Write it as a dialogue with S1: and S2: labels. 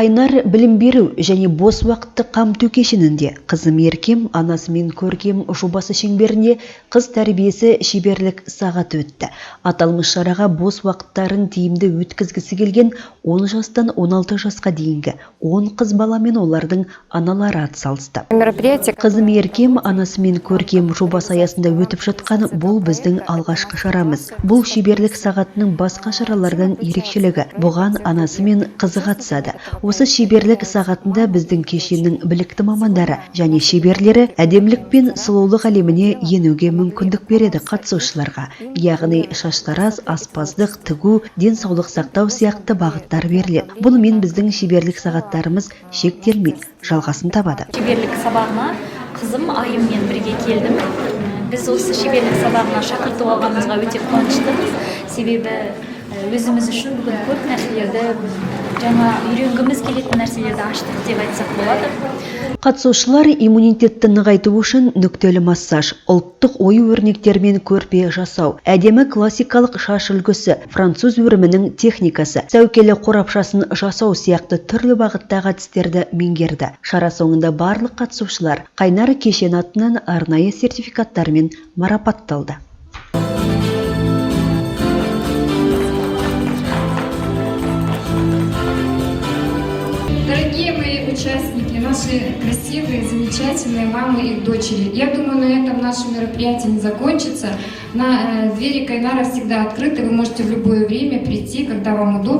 S1: Қайнар білім беру және бос уақытты қамту кешенінде қызым Еркем анасымен көркем жобасы шеңберінде қыз тәрбиесі шеберлік сағаты өтті. Аталмыш шараға бос уақыттарын тиімді өткізгісі келген 10 жастан 16 жасқа дейінгі 10 қыз бала мен олардың аналары атсалысты. Қызым Еркем анасымен көркем жобасы аясында өтіп жатқан бұл біздің алғашқы шарамыз. Бұл шеберлік сағатының басқа шаралардан ерекшелігі. Бұған анасы мен қызы қатысады. Осы шеберлік сағатында біздің кешеннің білікті мамандары және шеберлері әдемілік пен сұлулық әлеміне енуге мүмкіндік береді қатысушыларға. Яғни шаштараз, аспаздық, тігу, денсаулық сақтау сияқты бағыттар беріледі. Бұнымен біздің шеберлік сағаттарымыз шектелмейді, жалғасын табады.
S2: Шеберлік сабағына қызым айыммен бірге келдім. Біз осы шеберлік сабағына шақырту алғанымызға өте қуаныштымыз. Себебі өзіміз үшін бүгін көп нәрселерді жаңа үйренгіміз келетін нәрселерді аштық деп айтсақ болады.
S1: Қатысушылар иммунитетті нығайту үшін нүктелі массаж, ұлттық ою өрнектермен көрпе жасау, әдемі классикалық шаш үлгісі, француз өрімінің техникасы, сәукелі қорапшасын жасау сияқты түрлі бағыттағы әдістерді меңгерді. Шара соңында барлық қатысушылар Қайнар кешен атынан арнайы сертификаттармен марапатталды.
S3: Дорогие мои участники, наши красивые, замечательные мамы и дочери, я думаю, на этом наше мероприятие не закончится. Двери Кайнара всегда открыты, вы можете в любое время прийти, когда вам удобно.